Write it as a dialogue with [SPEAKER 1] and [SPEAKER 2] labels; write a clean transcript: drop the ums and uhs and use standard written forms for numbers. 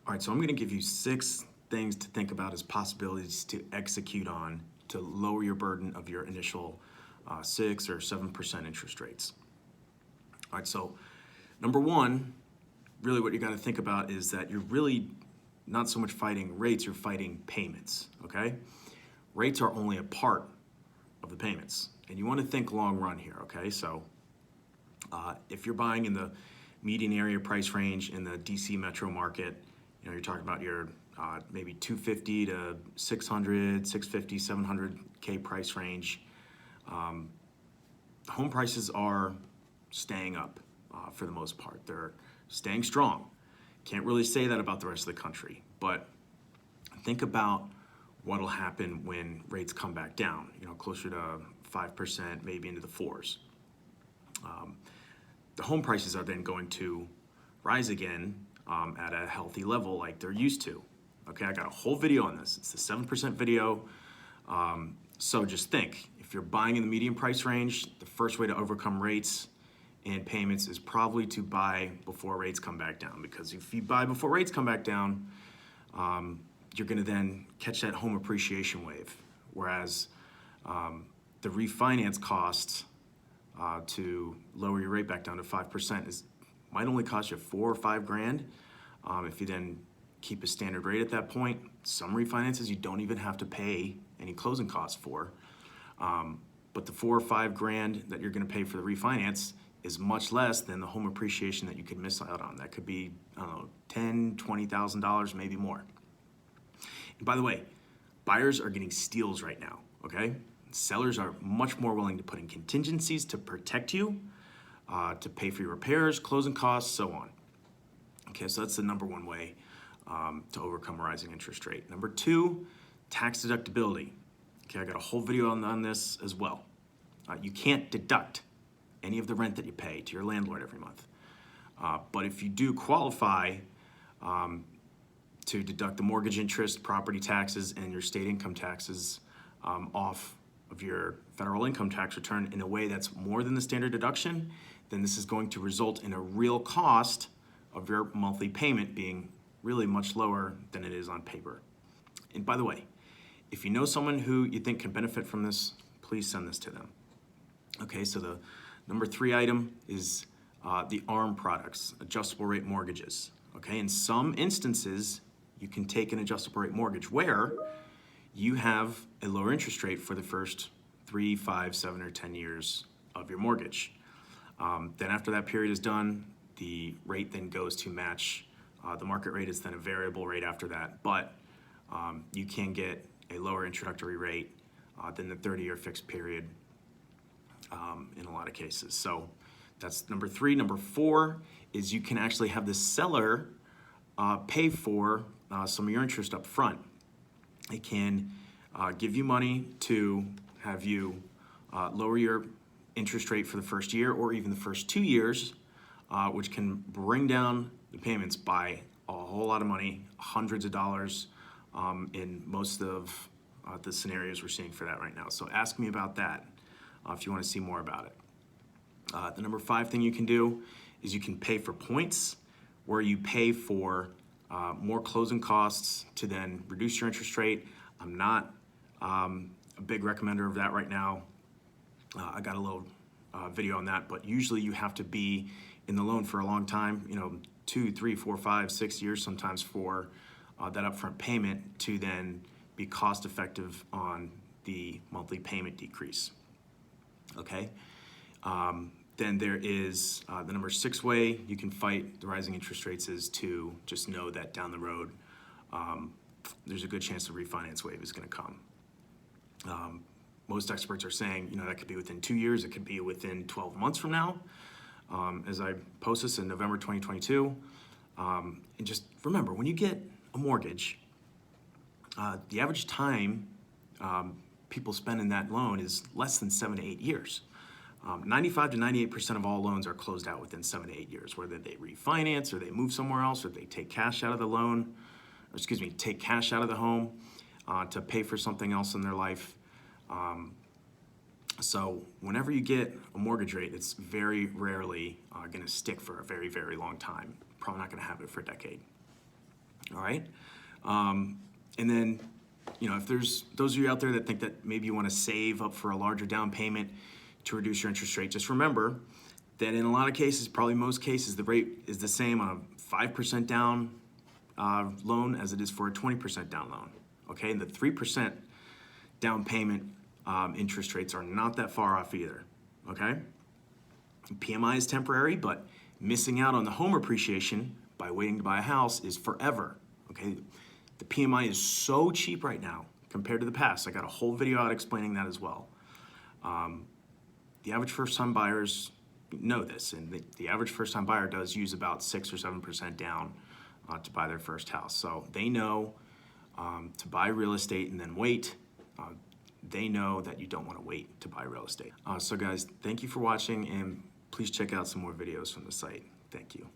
[SPEAKER 1] All right, so I'm going to give you 6 things to think about as possibilities to execute on to lower your burden of your initial 6 or 7% interest rates. All right, so number one, really what you got to think about is that you're really not so much fighting rates, you're fighting payments, okay? Rates are only a part of the payments, and you want to think long run here, okay? So if you're buying in the median area price range in the DC metro market, you're talking about your maybe 250 to 600, 650, 700K price range. Home prices are staying up for the most part. They're staying strong. Can't really say that about the rest of the country, but think about what'll happen when rates come back down, closer to 5%, maybe into the 4s. The home prices are then going to rise again at a healthy level like they're used to. Okay, I got a whole video on this. It's the 7% video. So just think, if you're buying in the median price range, the first way to overcome rates and payments is probably to buy before rates come back down. Because if you buy before rates come back down, you're gonna then catch that home appreciation wave. Whereas the refinance costs to lower your rate back down to 5% might only cost you $4 or $5 grand. If you then keep a standard rate at that point, some refinances you don't even have to pay any closing costs for. But the $4 or $5 grand that you're going to pay for the refinance is much less than the home appreciation that you could miss out on. That could be, I don't know, $10,000, $20,000, maybe more. And by the way, buyers are getting steals right now, okay? Sellers are much more willing to put in contingencies to protect you, to pay for your repairs, closing costs, so on. Okay, so that's the number one way to overcome a rising interest rate. Number two, tax deductibility. Okay, I got a whole video on this as well. You can't deduct any of the rent that you pay to your landlord every month. But if you do qualify to deduct the mortgage interest, property taxes, and your state income taxes off of your federal income tax return in a way that's more than the standard deduction, then this is going to result in a real cost of your monthly payment being really much lower than it is on paper. And by the way, if you know someone who you think can benefit from this, please send this to them. Okay, so the number 3 item is the ARM products, adjustable rate mortgages. Okay, in some instances, you can take an adjustable rate mortgage where you have a lower interest rate for the first 3, 5, 7, or 10 years of your mortgage. Then after that period is done, the rate then goes to match. The market rate is then a variable rate after that, but you can get a lower introductory rate than the 30-year fixed period in a lot of cases. So that's number 3. Number 4 is you can actually have the seller pay for some of your interest up front. It can give you money to have you lower your interest rate for the first year or even the first 2 years, which can bring down the payments by a whole lot of money, hundreds of dollars in most of the scenarios we're seeing for that right now. So ask me about that if you want to see more about it. The number 5 thing you can do is you can pay for points, where you pay for more closing costs to then reduce your interest rate. I'm not a big recommender of that right now. I got a little video on that, but usually you have to be in the loan for a long time, 2, 3, 4, 5, 6 years sometimes for that upfront payment to then be cost effective on the monthly payment decrease. Okay. Then there is the number 6 way you can fight the rising interest rates is to just know that down the road there's a good chance the refinance wave is going to come. Most experts are saying that could be within 2 years, it could be within 12 months from now. As I post this in November 2022, and just remember, when you get a mortgage, the average time people spend in that loan is less than 7 to 8 years. 95 to 98% of all loans are closed out within 7 to 8 years, whether they refinance or they move somewhere else or they take cash out of the loan, take cash out of the home to pay for something else in their life. So whenever you get a mortgage rate, it's very rarely going to stick for a very, very long time. Probably not going to have it for a decade. All right. And then, if there's those of you out there that think that maybe you want to save up for a larger down payment to reduce your interest rate, just remember that in a lot of cases, probably most cases, the rate is the same on a 5% down loan as it is for a 20% down loan. Okay, and the 3% down payment interest rates are not that far off either. Okay, PMI is temporary, but missing out on the home appreciation by waiting to buy a house is forever. Okay, the PMI is so cheap right now compared to the past. I got a whole video out explaining that as well. The average first-time buyers know this, and the average first-time buyer does use about 6 or 7% down to buy their first house. So they know to buy real estate and then wait. They know that you don't want to wait to buy real estate. So guys, thank you for watching, and please check out some more videos from the site. Thank you.